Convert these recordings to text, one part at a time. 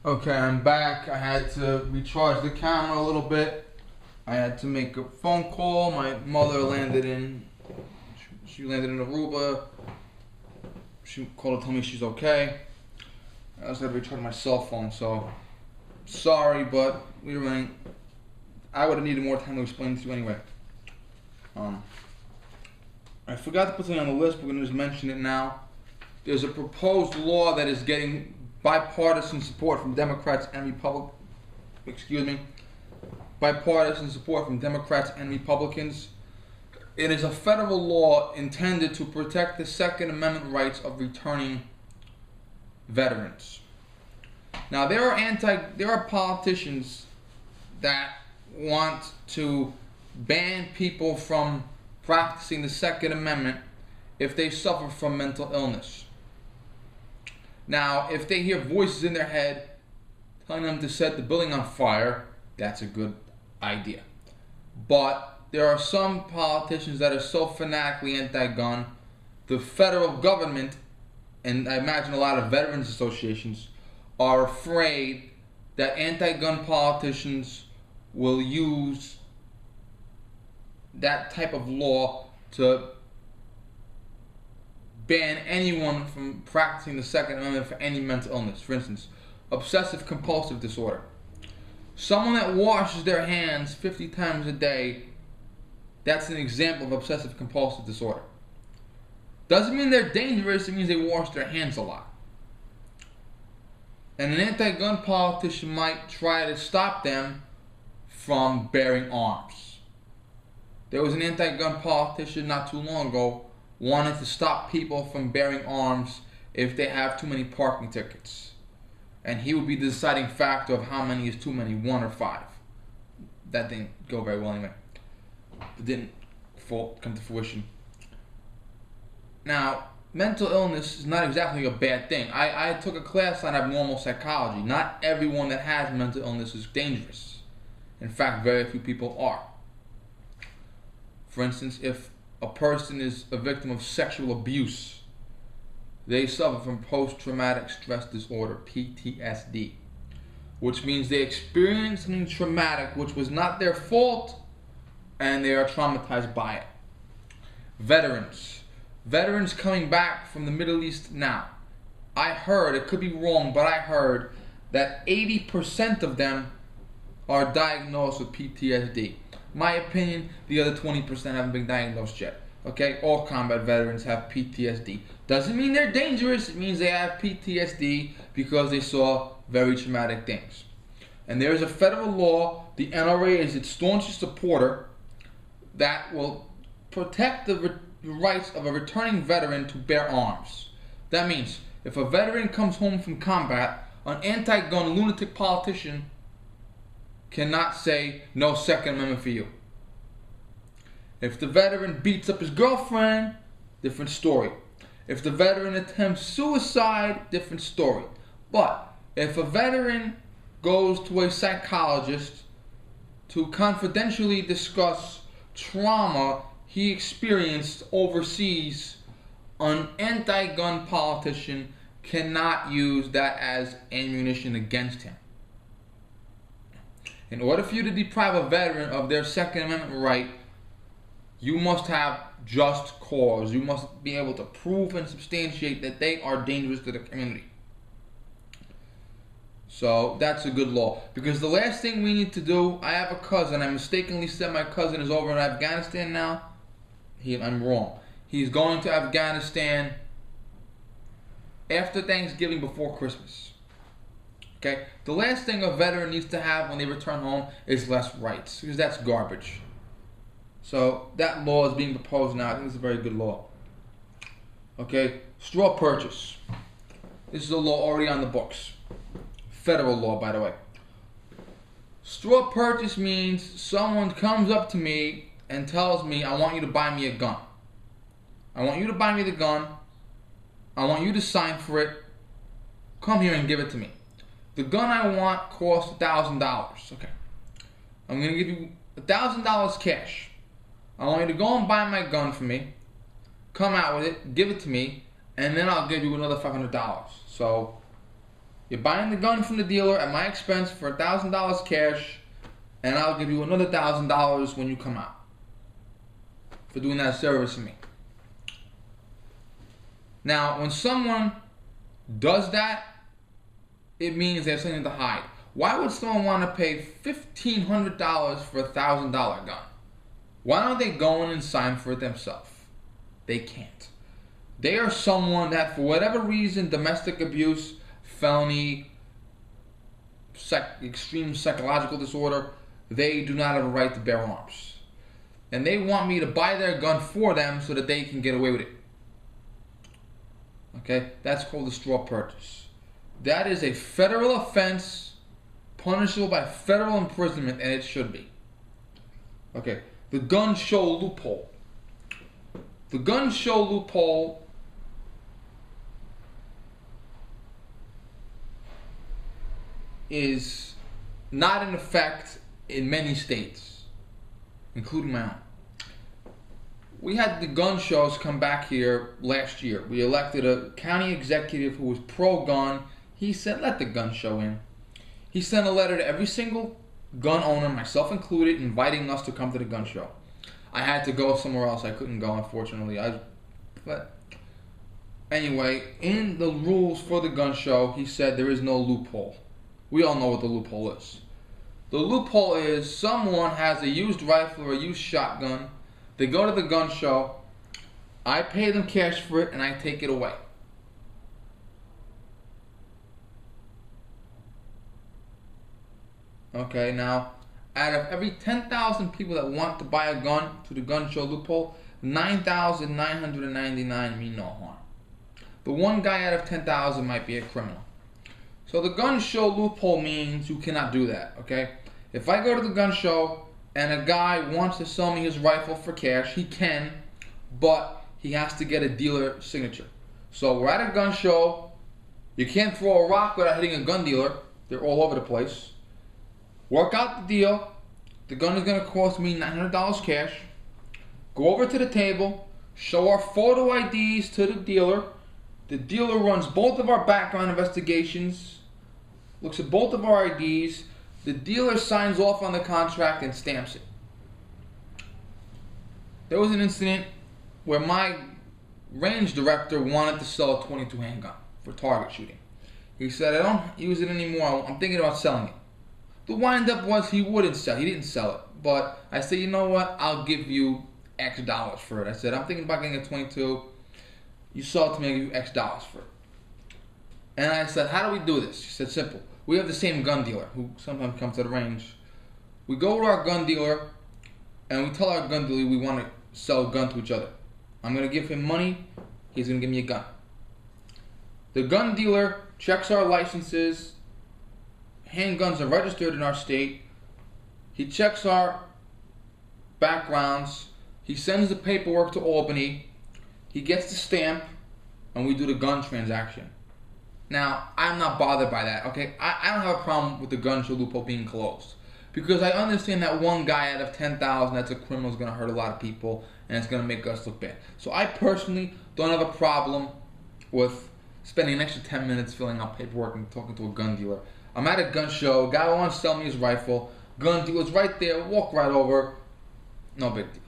Okay, I'm back. I had to recharge the camera a little bit. I had to make a phone call. My mother landed in. She landed in Aruba. She called to tell me she's okay. I also had to recharge my cell phone. So sorry, but we were running. I would have needed more time to explain to you anyway. I forgot to put something on the list. We're gonna just mention it now. There's a proposed law that is getting bipartisan support from Democrats and bipartisan support from Democrats and Republicans. It is a federal law intended to protect the Second Amendment rights of returning veterans. Now, there are politicians that want to ban people from practicing the Second Amendment if they suffer from mental illness. Now, if they hear voices in their head telling them to set the building on fire, that's a good idea. But there are some politicians that are so fanatically anti-gun, the federal government, and I imagine a lot of veterans associations, are afraid that anti-gun politicians will use that type of law to ban anyone from practicing the Second Amendment for any mental illness. For instance, obsessive compulsive disorder. Someone that washes their hands 50 times a day, that's an example of obsessive compulsive disorder. Doesn't mean they're dangerous, it means they wash their hands a lot. And an anti-gun politician might try to stop them from bearing arms. There was an anti-gun politician not too long ago wanted to stop people from bearing arms if they have too many parking tickets. And he would be the deciding factor of how many is too many, 1 or 5. That didn't go very well anyway. It didn't come to fruition. Now, mental illness is not exactly a bad thing. I took a class on abnormal psychology. Not everyone that has mental illness is dangerous. In fact, very few people are. For instance, if a person is a victim of sexual abuse, they suffer from post-traumatic stress disorder, PTSD, which means they experienced something traumatic which was not their fault and they are traumatized by it. Veterans coming back from the Middle East now. I heard, it could be wrong, but I heard that 80% of them are diagnosed with PTSD. My opinion, the other 20% haven't been diagnosed yet. Okay, all combat veterans have PTSD. Doesn't mean they're dangerous, it means they have PTSD because they saw very traumatic things. And there is a federal law, the NRA is its staunchest supporter, that will protect the rights of a returning veteran to bear arms. That means if a veteran comes home from combat, an anti-gun lunatic politician cannot say no Second Amendment for you. If the veteran beats up his girlfriend, different story. If the veteran attempts suicide, different story. But if a veteran goes to a psychologist to confidentially discuss trauma he experienced overseas, an anti-gun politician cannot use that as ammunition against him. In order for you to deprive a veteran of their Second Amendment right, you must have just cause. You must be able to prove and substantiate that they are dangerous to the community. So that's a good law. Because the last thing we need to do, I have a cousin. I mistakenly said my cousin is over in Afghanistan now. I'm wrong. He's going to Afghanistan after Thanksgiving, before Christmas. Okay? The last thing a veteran needs to have when they return home is less rights. Because that's garbage. So that law is being proposed now. I think it's a very good law. Okay, straw purchase. This is a law already on the books. Federal law, by the way. Straw purchase means someone comes up to me and tells me, I want you to buy me a gun. I want you to buy me the gun. I want you to sign for it. Come here and give it to me. The gun I want costs $1,000. Okay. I'm going to give you $1,000 cash. I want you to go and buy my gun for me, come out with it, give it to me, and then I'll give you another $500. So You're buying the gun from the dealer at my expense for $1,000 cash, and I'll give you another $1,000 when you come out for doing that service for me. Now, when someone does that, it means they have something to hide. Why would someone want to pay $1,500 for a $1,000 gun? Why don't they go in and sign for it themselves? They can't. They are someone that, for whatever reason, domestic abuse, felony, extreme psychological disorder, they do not have a right to bear arms. And they want me to buy their gun for them so that they can get away with it. Okay? That's called a straw purchase. That is a federal offense, punishable by federal imprisonment, and it should be. Okay, the gun show loophole. The gun show loophole is not in effect in many states, including my own. We had the gun shows come back here last year. We elected a county executive who was pro-gun. He said, let the gun show in. He sent a letter to every single gun owner, myself included, inviting us to come to the gun show. I had to go somewhere else. I couldn't go, unfortunately. But anyway, in the rules for the gun show, he said there is no loophole. We all know what the loophole is. The loophole is someone has a used rifle or a used shotgun. They go to the gun show. I pay them cash for it, and I take it away. Okay, now, out of every 10,000 people that want to buy a gun to the gun show loophole, 9,999 mean no harm. The one guy out of 10,000 might be a criminal. So the gun show loophole means you cannot do that, okay? If I go to the gun show and a guy wants to sell me his rifle for cash, he can, but he has to get a dealer signature. So we're at a gun show. You can't throw a rock without hitting a gun dealer. They're all over the place. Work out the deal. The gun is going to cost me $900 cash. Go over to the table. Show our photo IDs to the dealer. The dealer runs both of our background investigations. Looks at both of our IDs. The dealer signs off on the contract and stamps it. There was an incident where my range director wanted to sell a .22 handgun for target shooting. He said, I don't use it anymore. I'm thinking about selling it. The wind-up was he wouldn't sell. He didn't sell it. But I said, you know what? I'll give you X dollars for it. I said, I'm thinking about getting a .22. You sell it to me, I'll give you X dollars for it. And I said, how do we do this? He said, simple. We have the same gun dealer who sometimes comes to the range. We go to our gun dealer and we tell our gun dealer we want to sell a gun to each other. I'm going to give him money. He's going to give me a gun. The gun dealer checks our licenses. Handguns are registered in our state. He checks our backgrounds. He sends the paperwork to Albany. He gets the stamp, and we do the gun transaction. Now, I'm not bothered by that, okay? I don't have a problem with the gun show loophole being closed. Because I understand that one guy out of 10,000 that's a criminal is going to hurt a lot of people, and it's going to make us look bad. So I personally don't have a problem with spending an extra 10 minutes filling out paperwork and talking to a gun dealer. I'm at a gun show, guy wants to sell me his rifle, gun dealer's right there, walk right over, no big deal.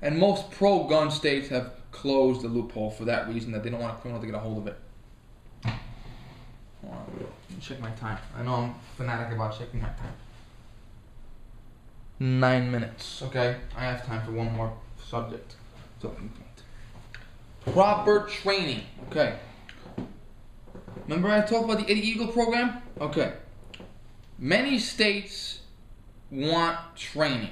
And most pro-gun states have closed the loophole for that reason, that they don't want a criminal to get a hold of it. Hold on, let me check my time. I know I'm fanatic about checking my time. 9 minutes, okay? I have time for one more subject. Talking point. Proper training, okay? Remember I talked about the Eddie Eagle program? Okay. Many states want training.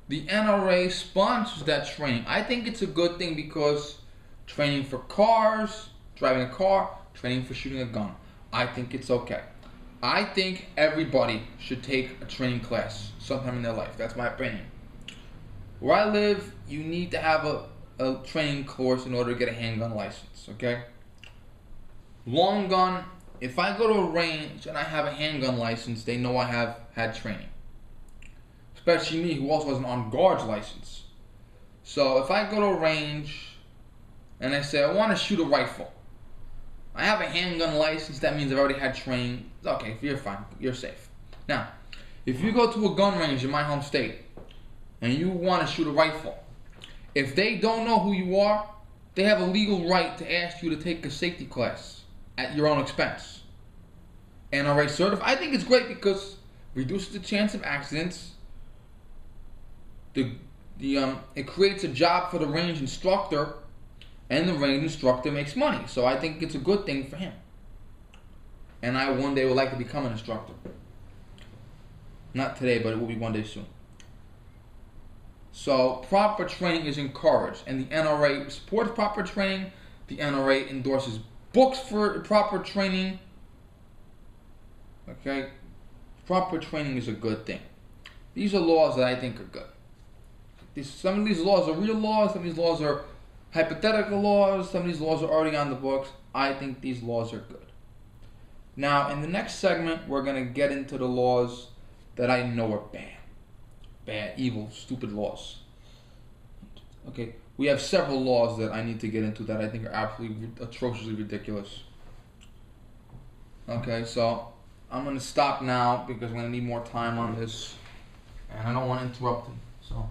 The NRA sponsors that training. I think it's a good thing because training for cars, driving a car, training for shooting a gun. I think it's okay. I think everybody should take a training class sometime in their life. That's my opinion. Where I live, you need to have a training course in order to get a handgun license, okay? Long gun, if I go to a range and I have a handgun license, they know I have had training. Especially me, who also has an armed guards license. So if I go to a range and I say, I want to shoot a rifle, I have a handgun license. That means I've already had training. Okay, you're fine. You're safe. Now, if you go to a gun range in my home state and you want to shoot a rifle, if they don't know who you are, they have a legal right to ask you to take a safety class at your own expense. NRA certified. I think it's great because it reduces the chance of accidents. It creates a job for the range instructor, and the range instructor makes money. So I think it's a good thing for him. And I one day would like to become an instructor. Not today, but it will be one day soon. So proper training is encouraged, and the NRA supports proper training. The NRA endorses books for proper training. Okay, proper training is a good thing. These are laws that I think are good. Some of these laws are real laws. Some of these laws are hypothetical laws. Some of these laws are already on the books. I think these laws are good. Now, in the next segment, we're going to get into the laws that I know are bad. Bad, evil, stupid laws. Okay, we have several laws that I need to get into that I think are absolutely atrociously ridiculous. Okay, so I'm going to stop now because I'm going to need more time on this. And I don't want to interrupt him. So